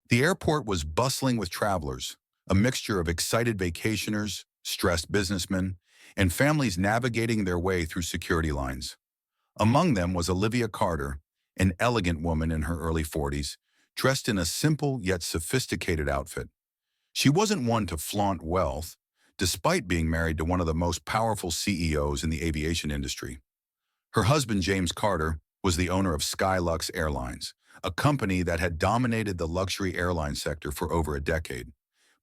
The airport was bustling with travelers, a mixture of excited vacationers, stressed businessmen, and families navigating their way through security lines. Among them was Olivia Carter, an elegant woman in her early 40s, dressed in a simple yet sophisticated outfit. She wasn't one to flaunt wealth, despite being married to one of the most powerful CEOs in the aviation industry. Her husband, James Carter, was the owner of Skylux Airlines, a company that had dominated the luxury airline sector for over a decade.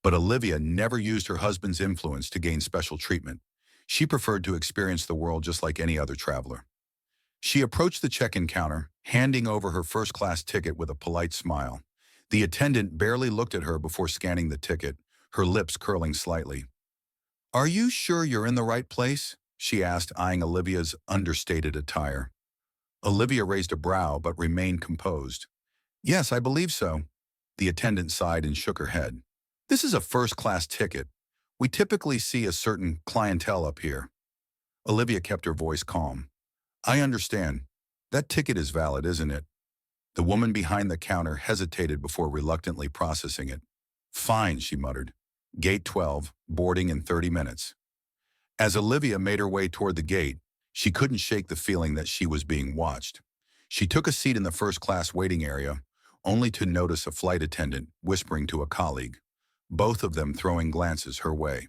But Olivia never used her husband's influence to gain special treatment. She preferred to experience the world just like any other traveler. She approached the check-in counter, handing over her first-class ticket with a polite smile. The attendant barely looked at her before scanning the ticket, her lips curling slightly. "Are you sure you're in the right place?" she asked, eyeing Olivia's understated attire. Olivia raised a brow but remained composed. "Yes, I believe so." The attendant sighed and shook her head. "This is a first-class ticket. We typically see a certain clientele up here." Olivia kept her voice calm. "I understand. That ticket is valid, isn't it?" The woman behind the counter hesitated before reluctantly processing it. "Fine," she muttered. "Gate 12, boarding in 30 minutes." As Olivia made her way toward the gate, she couldn't shake the feeling that she was being watched. She took a seat in the first-class waiting area, only to notice a flight attendant whispering to a colleague, both of them throwing glances her way.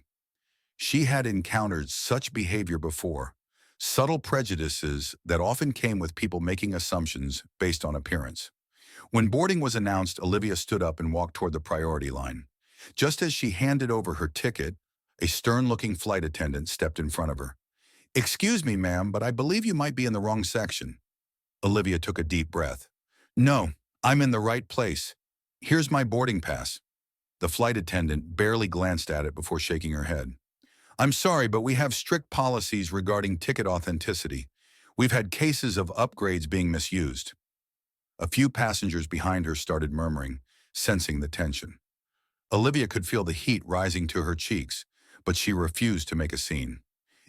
She had encountered such behavior before, subtle prejudices that often came with people making assumptions based on appearance. When boarding was announced, Olivia stood up and walked toward the priority line. Just as she handed over her ticket, a stern-looking flight attendant stepped in front of her. "Excuse me, ma'am, but I believe you might be in the wrong section." Olivia took a deep breath. "No, I'm in the right place. Here's my boarding pass." The flight attendant barely glanced at it before shaking her head. "I'm sorry, but we have strict policies regarding ticket authenticity. We've had cases of upgrades being misused." A few passengers behind her started murmuring, sensing the tension. Olivia could feel the heat rising to her cheeks, but she refused to make a scene.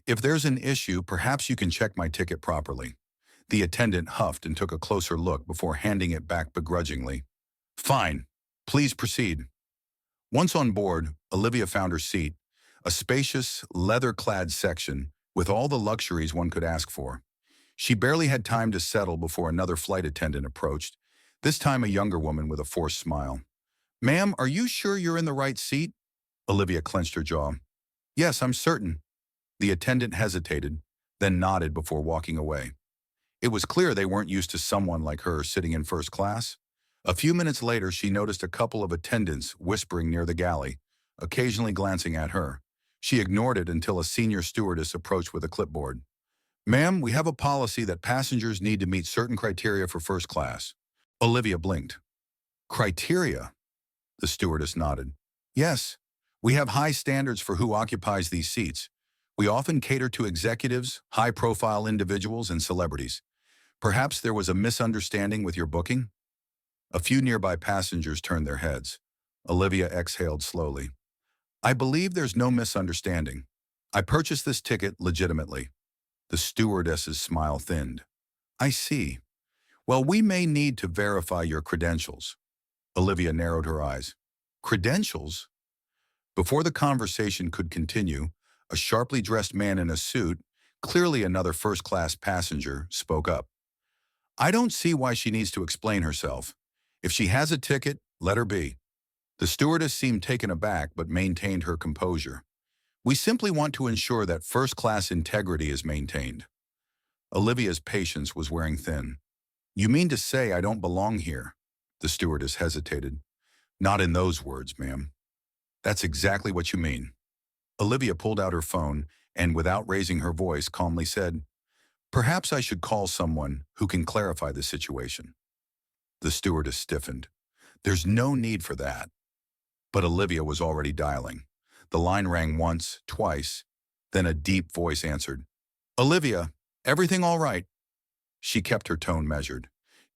"If there's an issue, perhaps you can check my ticket properly." The attendant huffed and took a closer look before handing it back begrudgingly. "Fine. Please proceed." Once on board, Olivia found her seat, a spacious, leather-clad section with all the luxuries one could ask for. She barely had time to settle before another flight attendant approached, this time a younger woman with a forced smile. "Ma'am, are you sure you're in the right seat?" Olivia clenched her jaw. "Yes, I'm certain." The attendant hesitated, then nodded before walking away. It was clear they weren't used to someone like her sitting in first class. A few minutes later, she noticed a couple of attendants whispering near the galley, occasionally glancing at her. She ignored it until a senior stewardess approached with a clipboard. "Ma'am, we have a policy that passengers need to meet certain criteria for first class." Olivia blinked. "Criteria?" The stewardess nodded. "Yes, we have high standards for who occupies these seats. We often cater to executives, high-profile individuals, and celebrities. Perhaps there was a misunderstanding with your booking?" A few nearby passengers turned their heads. Olivia exhaled slowly. "I believe there's no misunderstanding. I purchased this ticket legitimately." The stewardess's smile thinned. "I see. Well, we may need to verify your credentials." Olivia narrowed her eyes. "Credentials?" Before the conversation could continue, a sharply dressed man in a suit, clearly another first-class passenger, spoke up. "I don't see why she needs to explain herself. If she has a ticket, let her be." The stewardess seemed taken aback but maintained her composure. "We simply want to ensure that first-class integrity is maintained." Olivia's patience was wearing thin. "You mean to say I don't belong here?" The stewardess hesitated. "Not in those words, ma'am." "That's exactly what you mean." Olivia pulled out her phone and, without raising her voice, calmly said, "Perhaps I should call someone who can clarify the situation." The stewardess stiffened. "There's no need for that." But Olivia was already dialing. The line rang once, twice, then a deep voice answered. "Olivia, everything all right?" She kept her tone measured.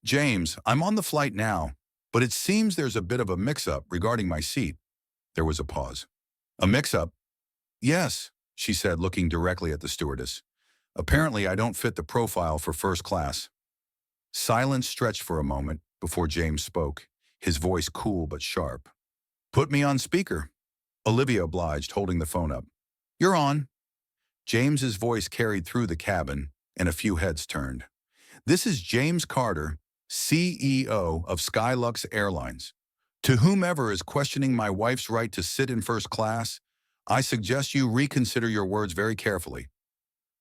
"James, I'm on the flight now, but it seems there's a bit of a mix-up regarding my seat." There was a pause. "A mix-up?" "Yes," she said, looking directly at the stewardess. "Apparently I don't fit the profile for first class." Silence stretched for a moment before James spoke, his voice cool but sharp. "Put me on speaker," Olivia obliged, holding the phone up. "You're on." James's voice carried through the cabin, and a few heads turned. "This is James Carter, CEO of Skylux Airlines. To whomever is questioning my wife's right to sit in first class, I suggest you reconsider your words very carefully."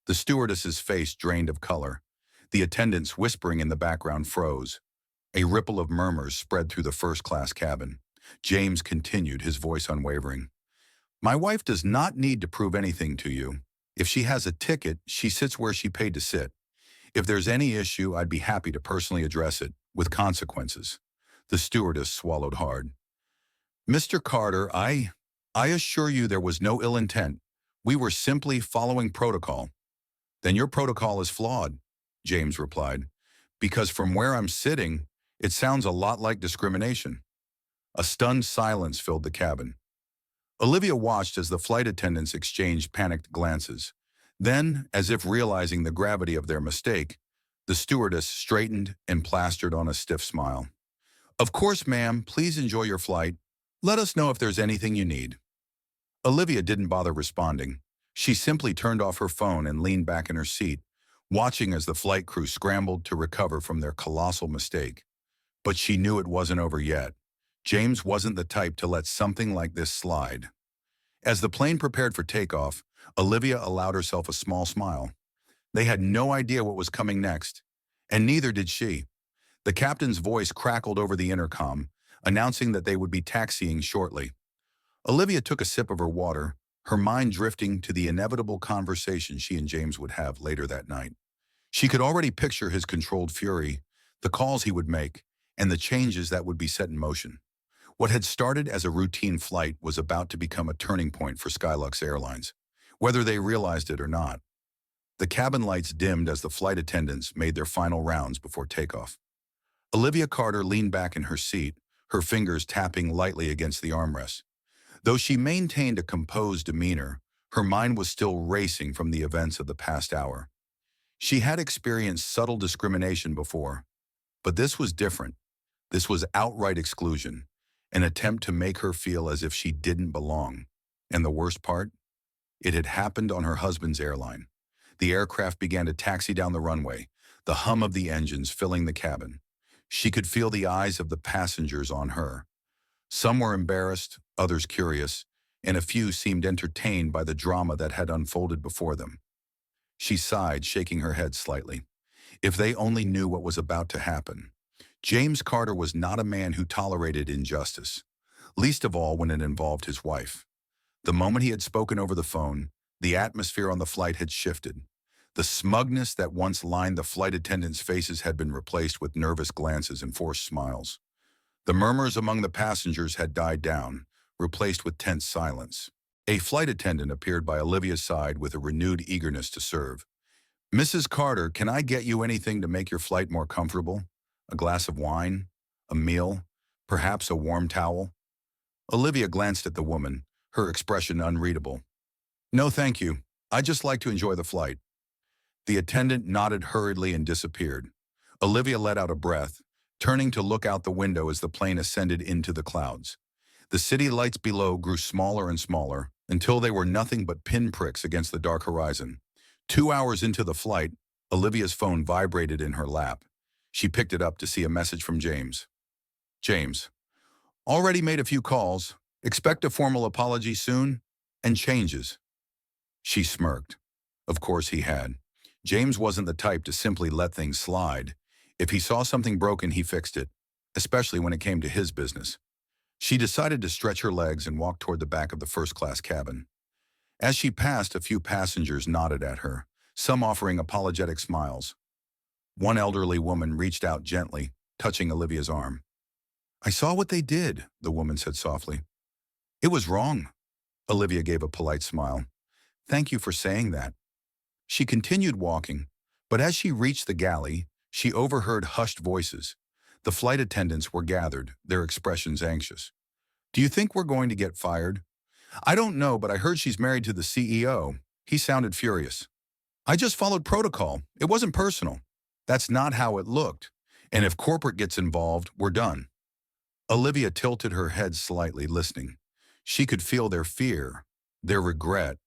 The stewardess's face drained of color. The attendants whispering in the background froze. A ripple of murmurs spread through the first-class cabin. James continued, his voice unwavering. "My wife does not need to prove anything to you. If she has a ticket, she sits where she paid to sit. If there's any issue, I'd be happy to personally address it, with consequences." The stewardess swallowed hard. "Mr. Carter, I assure you there was no ill intent. We were simply following protocol." "Then your protocol is flawed," James replied, "because from where I'm sitting, it sounds a lot like discrimination." A stunned silence filled the cabin. Olivia watched as the flight attendants exchanged panicked glances. Then, as if realizing the gravity of their mistake, the stewardess straightened and plastered on a stiff smile. "Of course, ma'am, please enjoy your flight. Let us know if there's anything you need." Olivia didn't bother responding. She simply turned off her phone and leaned back in her seat, watching as the flight crew scrambled to recover from their colossal mistake. But she knew it wasn't over yet. James wasn't the type to let something like this slide. As the plane prepared for takeoff, Olivia allowed herself a small smile. They had no idea what was coming next, and neither did she. The captain's voice crackled over the intercom, announcing that they would be taxiing shortly. Olivia took a sip of her water, her mind drifting to the inevitable conversation she and James would have later that night. She could already picture his controlled fury, the calls he would make, and the changes that would be set in motion. What had started as a routine flight was about to become a turning point for Skylux Airlines, whether they realized it or not. The cabin lights dimmed as the flight attendants made their final rounds before takeoff. Olivia Carter leaned back in her seat, her fingers tapping lightly against the armrest. Though she maintained a composed demeanor, her mind was still racing from the events of the past hour. She had experienced subtle discrimination before, but this was different. This was outright exclusion, an attempt to make her feel as if she didn't belong. And the worst part? It had happened on her husband's airline. The aircraft began to taxi down the runway, the hum of the engines filling the cabin. She could feel the eyes of the passengers on her. Some were embarrassed, others curious, and a few seemed entertained by the drama that had unfolded before them. She sighed, shaking her head slightly. If they only knew what was about to happen. James Carter was not a man who tolerated injustice, least of all when it involved his wife. The moment he had spoken over the phone, the atmosphere on the flight had shifted. The smugness that once lined the flight attendants' faces had been replaced with nervous glances and forced smiles. The murmurs among the passengers had died down, replaced with tense silence. A flight attendant appeared by Olivia's side with a renewed eagerness to serve. "Mrs. Carter, can I get you anything to make your flight more comfortable? A glass of wine? A meal? Perhaps a warm towel?" Olivia glanced at the woman, her expression unreadable. "No, thank you. I'd just like to enjoy the flight." The attendant nodded hurriedly and disappeared. Olivia let out a breath, turning to look out the window as the plane ascended into the clouds. The city lights below grew smaller and smaller, until they were nothing but pinpricks against the dark horizon. 2 hours into the flight, Olivia's phone vibrated in her lap. She picked it up to see a message from James. "James, already made a few calls. Expect a formal apology soon, and changes." She smirked. Of course he had. James wasn't the type to simply let things slide. If he saw something broken, he fixed it, especially when it came to his business. She decided to stretch her legs and walk toward the back of the first-class cabin. As she passed, a few passengers nodded at her, some offering apologetic smiles. One elderly woman reached out gently, touching Olivia's arm. "I saw what they did," the woman said softly. "It was wrong." Olivia gave a polite smile. "Thank you for saying that." She continued walking, but as she reached the galley, she overheard hushed voices. The flight attendants were gathered, their expressions anxious. "Do you think we're going to get fired?" "I don't know, but I heard she's married to the CEO. He sounded furious." "I just followed protocol. It wasn't personal." "That's not how it looked. And if corporate gets involved, we're done." Olivia tilted her head slightly, listening. She could feel their fear, their regret,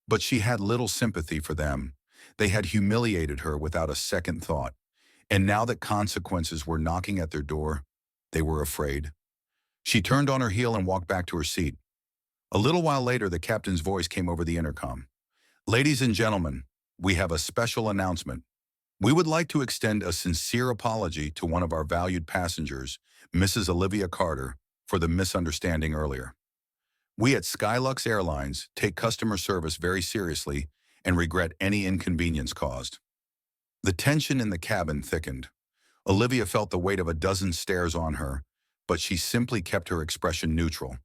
but she had little sympathy for them. They had humiliated her without a second thought, and now that consequences were knocking at their door, they were afraid. She turned on her heel and walked back to her seat. A little while later, the captain's voice came over the intercom. "Ladies and gentlemen, we have a special announcement. We would like to extend a sincere apology to one of our valued passengers, Mrs. Olivia Carter, for the misunderstanding earlier. We at Skylux Airlines take customer service very seriously and regret any inconvenience caused." The tension in the cabin thickened. Olivia felt the weight of a dozen stares on her, but she simply kept her expression neutral.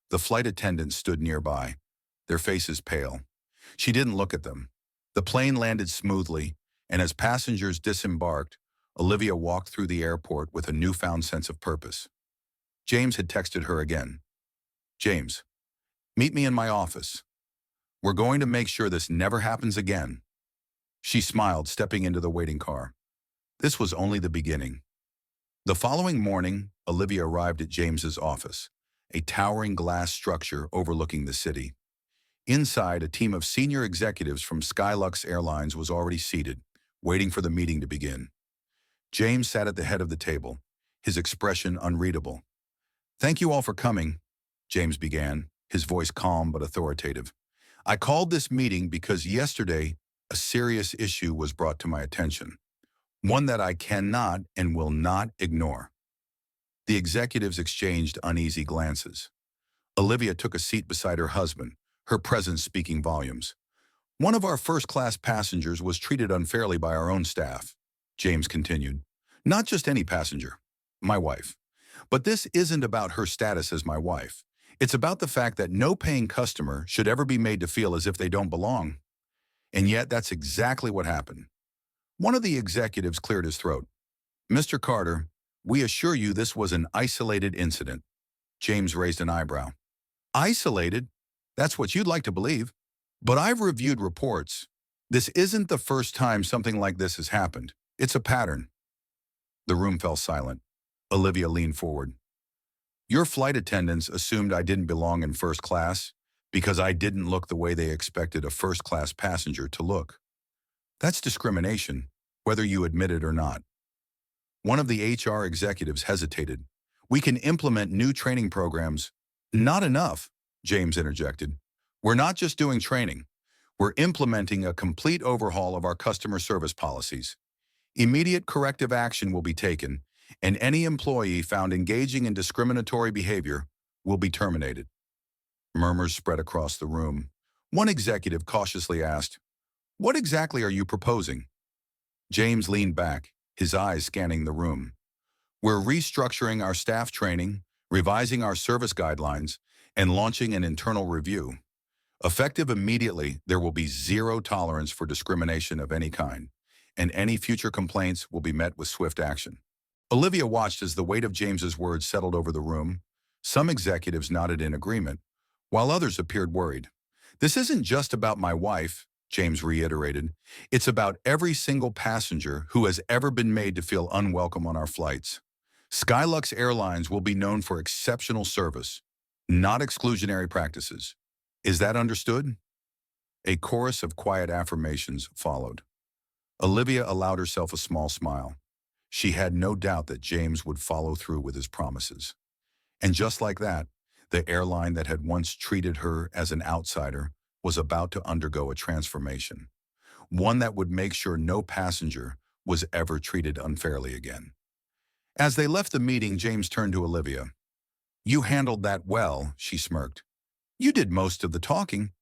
The flight attendants stood nearby, their faces pale. She didn't look at them. The plane landed smoothly, and as passengers disembarked, Olivia walked through the airport with a newfound sense of purpose. James had texted her again. "James, meet me in my office. We're going to make sure this never happens again." She smiled, stepping into the waiting car. This was only the beginning. The following morning, Olivia arrived at James's office, a towering glass structure overlooking the city. Inside, a team of senior executives from Skylux Airlines was already seated, waiting for the meeting to begin. James sat at the head of the table, his expression unreadable. "Thank you all for coming," James began, his voice calm but authoritative. "I called this meeting because yesterday a serious issue was brought to my attention, one that I cannot and will not ignore." The executives exchanged uneasy glances. Olivia took a seat beside her husband, her presence speaking volumes. "One of our first-class passengers was treated unfairly by our own staff," James continued. "Not just any passenger, my wife. But this isn't about her status as my wife. It's about the fact that no paying customer should ever be made to feel as if they don't belong. And yet that's exactly what happened." One of the executives cleared his throat. "Mr. Carter, we assure you this was an isolated incident." James raised an eyebrow. "Isolated? That's what you'd like to believe. But I've reviewed reports. This isn't the first time something like this has happened. It's a pattern." The room fell silent. Olivia leaned forward. "Your flight attendants assumed I didn't belong in first class because I didn't look the way they expected a first-class passenger to look. That's discrimination, whether you admit it or not." One of the HR executives hesitated. "We can implement new training programs." "Not enough," James interjected. "We're not just doing training. We're implementing a complete overhaul of our customer service policies. Immediate corrective action will be taken, and any employee found engaging in discriminatory behavior will be terminated." Murmurs spread across the room. One executive cautiously asked, "What exactly are you proposing?" James leaned back, his eyes scanning the room. "We're restructuring our staff training, revising our service guidelines, and launching an internal review. Effective immediately, there will be zero tolerance for discrimination of any kind, and any future complaints will be met with swift action." Olivia watched as the weight of James's words settled over the room. Some executives nodded in agreement, while others appeared worried. "This isn't just about my wife," James reiterated. "It's about every single passenger who has ever been made to feel unwelcome on our flights. Skylux Airlines will be known for exceptional service, not exclusionary practices. Is that understood?" A chorus of quiet affirmations followed. Olivia allowed herself a small smile. She had no doubt that James would follow through with his promises. And just like that, the airline that had once treated her as an outsider was about to undergo a transformation, one that would make sure no passenger was ever treated unfairly again. As they left the meeting, James turned to Olivia. "You handled that well," she smirked. "You did most of the talking."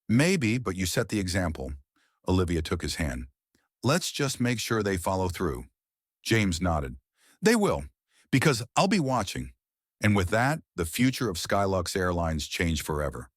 "Maybe, but you set the example." Olivia took his hand. "Let's just make sure they follow through." James nodded. "They will, because I'll be watching." And with that, the future of Skylux Airlines changed forever.